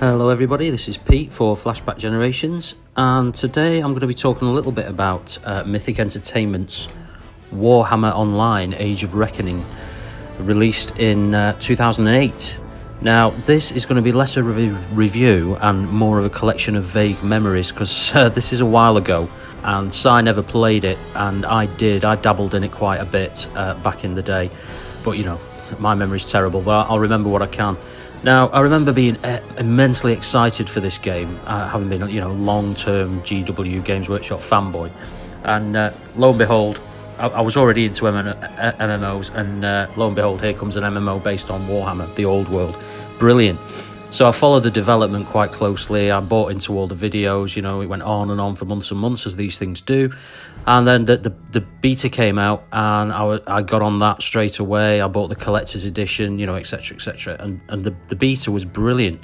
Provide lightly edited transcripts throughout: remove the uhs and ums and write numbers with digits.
Hello everybody, this is Pete for Flashback Generations, and today I'm going to be talking a little bit about Mythic Entertainment's Warhammer Online Age of Reckoning, released in 2008. Now, this is going to be less of a review and more of a collection of vague memories, because this is a while ago, and Si never played it, and I dabbled in it quite a bit back in the day, but you know, my memory's terrible, but I'll remember what I can. Now, I remember being immensely excited for this game, having been, long-term GW Games Workshop fanboy. And lo and behold, I was already into MMOs, and lo and behold, here comes an MMO based on Warhammer, the old world. Brilliant. So I followed the development quite closely. I bought into all the videos, it went on and on for months and months, as these things do. And then the beta came out, and I got on that straight away. I bought the collector's edition, etc, etc. And the beta was brilliant,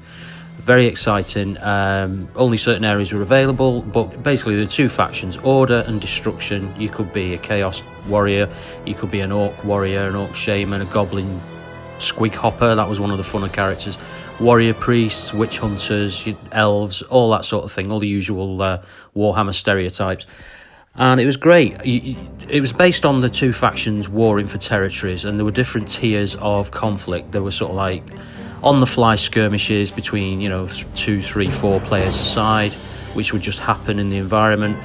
very exciting. Only certain areas were available, but basically there were two factions, Order and Destruction. You could be a Chaos Warrior, you could be an Orc Warrior, an Orc Shaman, a Goblin Squig Hopper, that was one of the funner characters, Warrior Priests, Witch Hunters, Elves, all that sort of thing, all the usual Warhammer stereotypes. And it was great. It was based on the two factions warring for territories, and there were different tiers of conflict. There were sort of like on-the-fly skirmishes between, 2, 3, 4 players aside, which would just happen in the environment,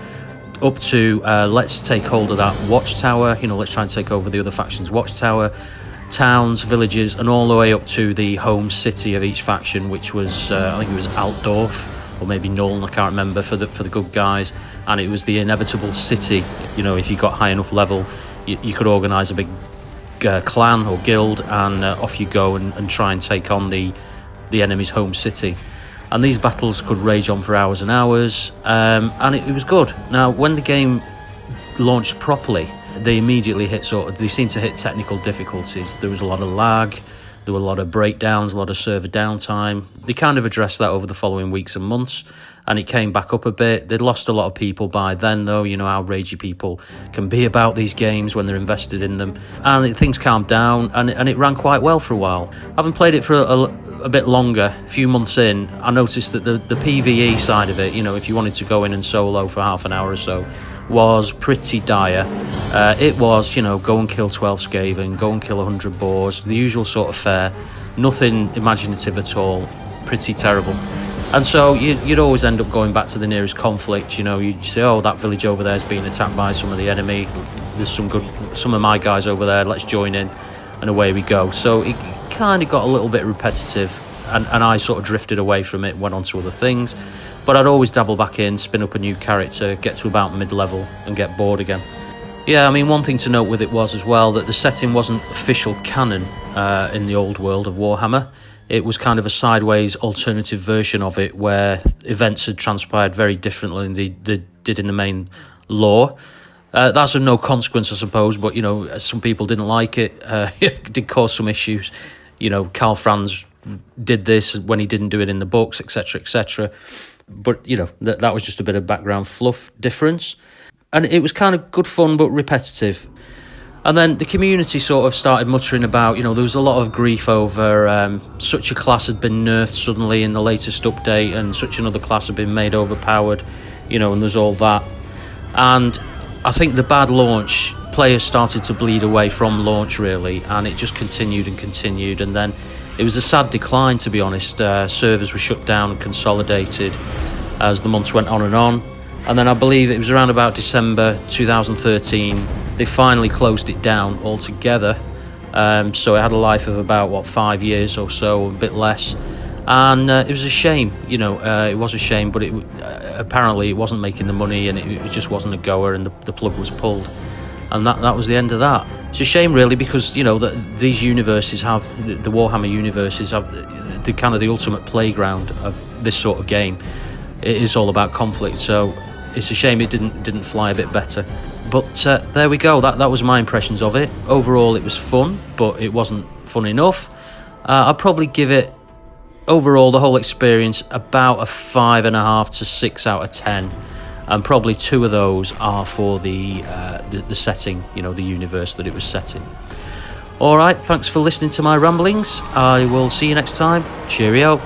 up to let's take hold of that watchtower, let's try and take over the other faction's watchtower, towns, villages, and all the way up to the home city of each faction, which was, I think it was Altdorf, or maybe Nuln, I can't remember, for the good guys. And it was the inevitable city. If you got high enough level, you could organise a big clan or guild, and off you go and try and take on the enemy's home city. And these battles could rage on for hours and hours, and it was good. Now, when the game launched properly, they immediately they seemed to hit technical difficulties. There was a lot of lag, there were a lot of breakdowns, a lot of server downtime. They kind of addressed that over the following weeks and months, and it came back up a bit. They'd lost a lot of people by then, though. How ragey people can be about these games when they're invested in them. And things calmed down, and it ran quite well for a while. Having played it for a bit longer, a few months in, I noticed that the PvE side of it, if you wanted to go in and solo for half an hour or so, was pretty dire. It was, go and kill 12 Skaven, go and kill 100 boars, the usual sort of fare. Nothing imaginative at all. Pretty terrible. And so you'd always end up going back to the nearest conflict. You'd say, oh, that village over there is being attacked by some of the enemy. There's some of my guys over there, let's join in. And away we go. So it kind of got a little bit repetitive, and I sort of drifted away from it, went on to other things. But I'd always dabble back in, spin up a new character, get to about mid-level, and get bored again. Yeah, one thing to note with it was as well that the setting wasn't official canon in the old world of Warhammer. It was kind of a sideways alternative version of it, where events had transpired very differently than they did in the main lore. That's of no consequence, I suppose, but, some people didn't like it. It did cause some issues. Karl Franz did this when he didn't do it in the books, etc, etc. But, that was just a bit of background fluff difference. And it was kind of good fun, but repetitive. And then the community sort of started muttering about, there was a lot of grief over such a class had been nerfed suddenly in the latest update, and such another class had been made overpowered, and there's all that. And I think the bad launch, players started to bleed away from launch, really, and it just continued and continued. And then it was a sad decline, to be honest. Servers were shut down and consolidated as the months went on. And then I believe it was around about December 2013, they finally closed it down altogether. So it had a life of about, 5 years or so, a bit less. And it was a shame, it was a shame, but apparently it wasn't making the money, and it just wasn't a goer, and the plug was pulled. And that was the end of that. It's a shame, really, because, that these universes have, the Warhammer universes have the kind of the ultimate playground of this sort of game. It is all about conflict, so it's a shame it didn't fly a bit better. But there we go, that was my impressions of it. Overall, it was fun, but it wasn't fun enough. I'd probably give it, overall, the whole experience, about a 5.5 to 6 out of 10. And probably 2 of those are for the setting, the universe that it was set in. Alright, thanks for listening to my ramblings. I will see you next time. Cheerio.